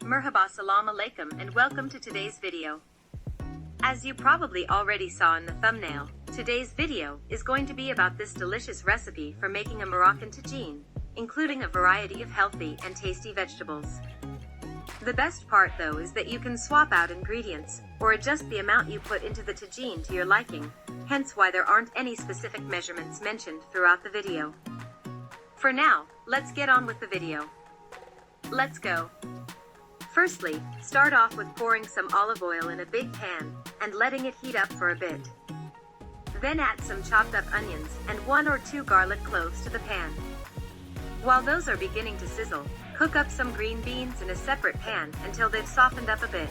Merhaba, salam alaikum, and welcome to today's video. As you probably already saw in the thumbnail, today's video is going to be about this delicious recipe for making a Moroccan Tajine, including a variety of healthy and tasty vegetables. The best part though is that you can swap out ingredients, or adjust the amount you put into the Tajine to your liking, hence why there aren't any specific measurements mentioned throughout the video. For now, let's get on with the video. Let's go. Firstly, start off with pouring some olive oil in a big pan, and letting it heat up for a bit. Then add some chopped up onions, and 1 or 2 garlic cloves to the pan. While those are beginning to sizzle, cook up some green beans in a separate pan until they've softened up a bit.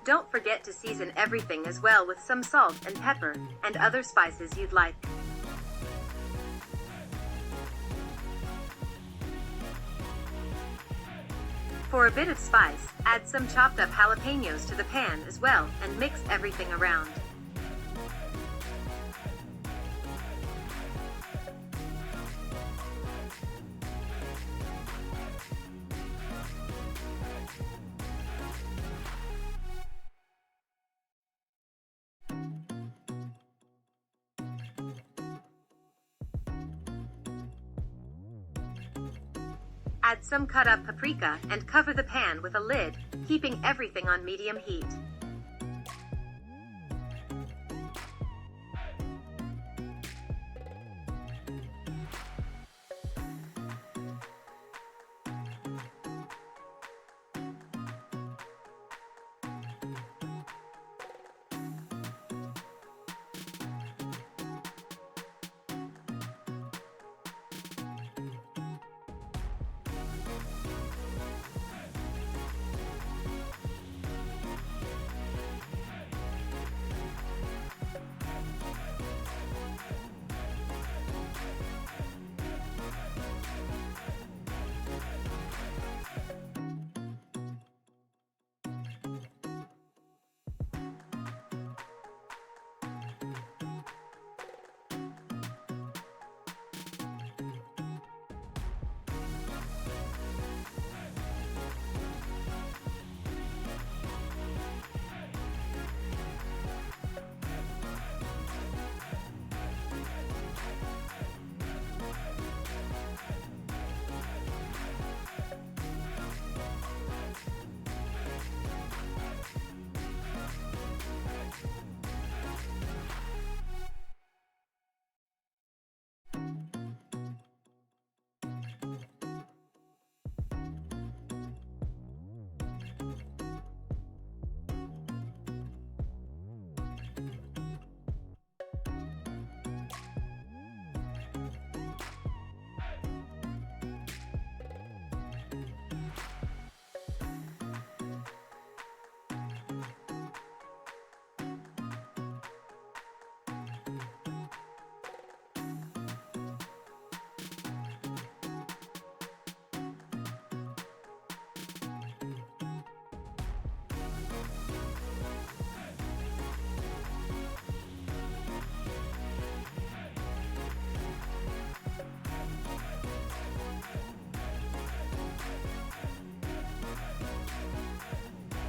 Don't forget to season everything as well with some salt and pepper, and other spices you'd like. For a bit of spice, add some chopped up jalapenos to the pan as well, and mix everything around. Add some cut up paprika and cover the pan with a lid, keeping everything on medium heat.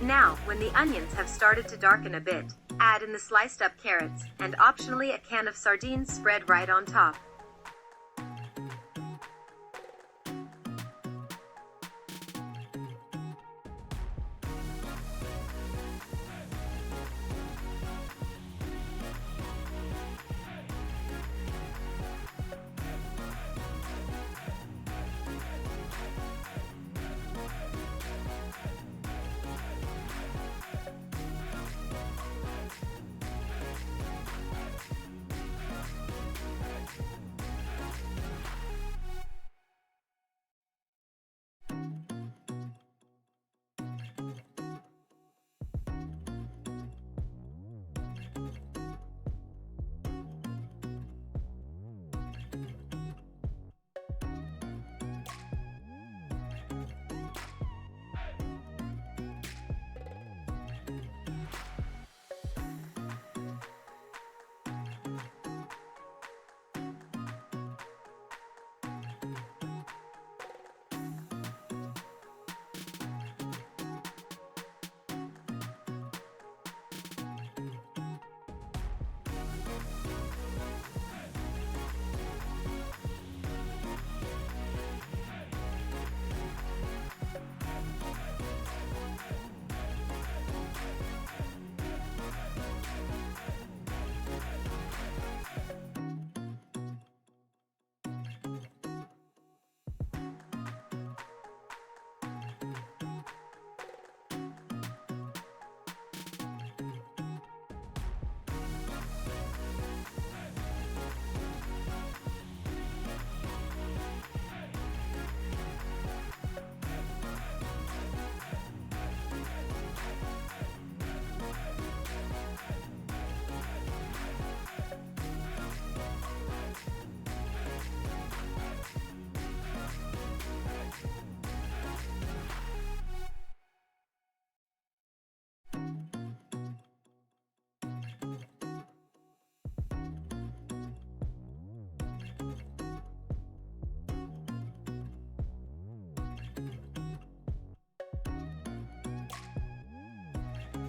Now, when the onions have started to darken a bit, add in the sliced up carrots, and optionally a can of sardines spread right on top.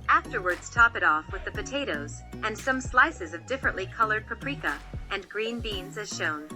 Afterwards, top it off with the potatoes, and some slices of differently colored paprika, and green beans as shown.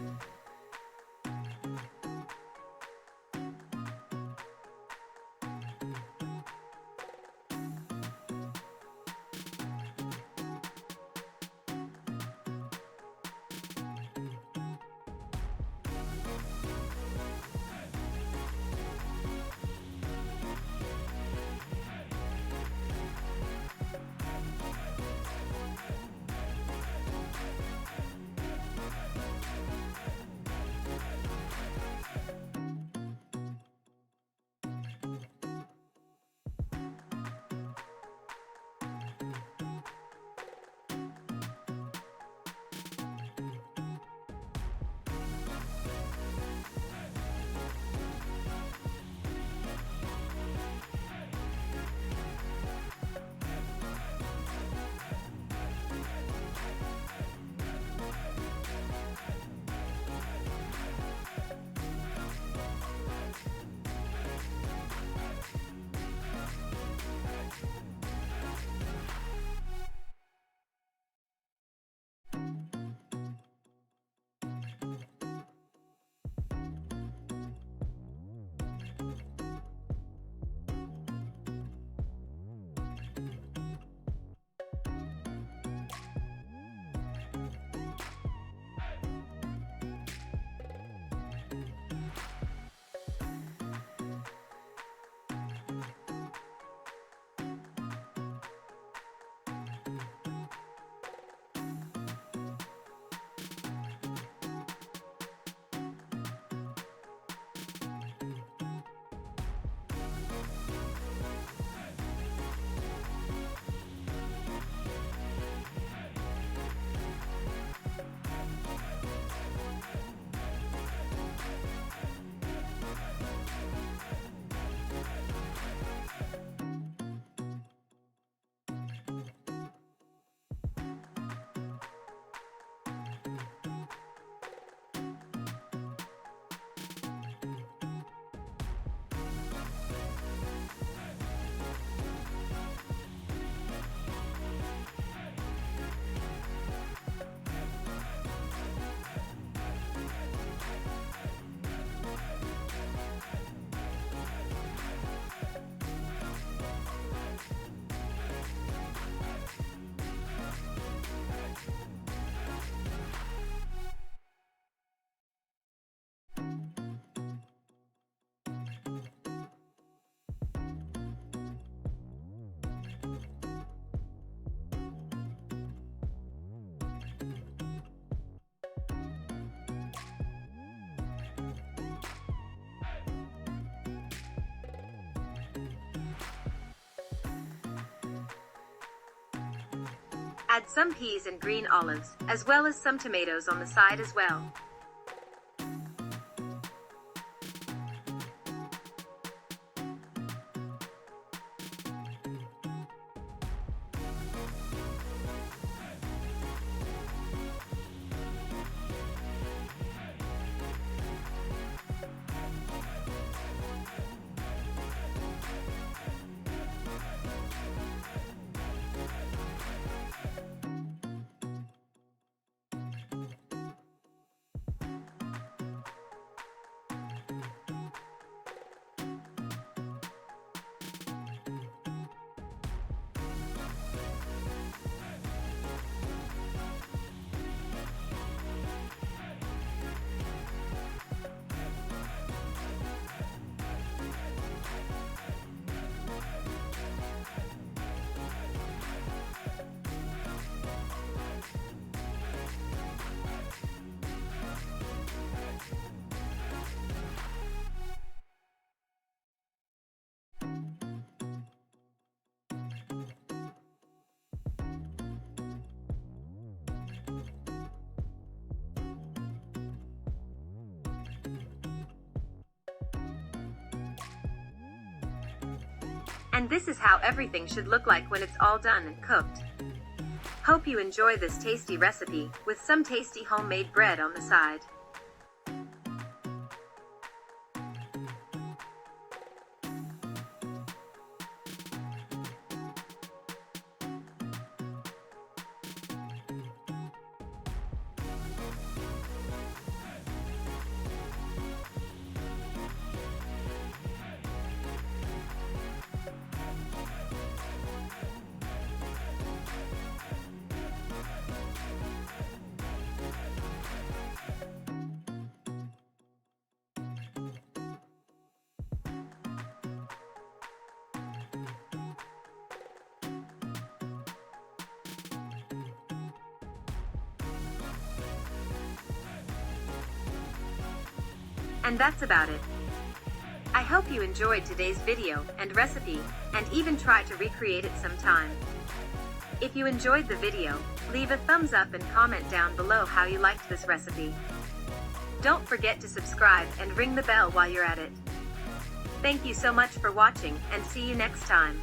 Add some peas and green olives, as well as some tomatoes on the side as well. And this is how everything should look like when it's all done and cooked. Hope you enjoy this tasty recipe, with some tasty homemade bread on the side. And that's about it. I hope you enjoyed today's video and recipe, and even try to recreate it sometime. If you enjoyed the video, leave a thumbs up and comment down below how you liked this recipe. Don't forget to subscribe and ring the bell while you're at it. Thank you so much for watching, and see you next time.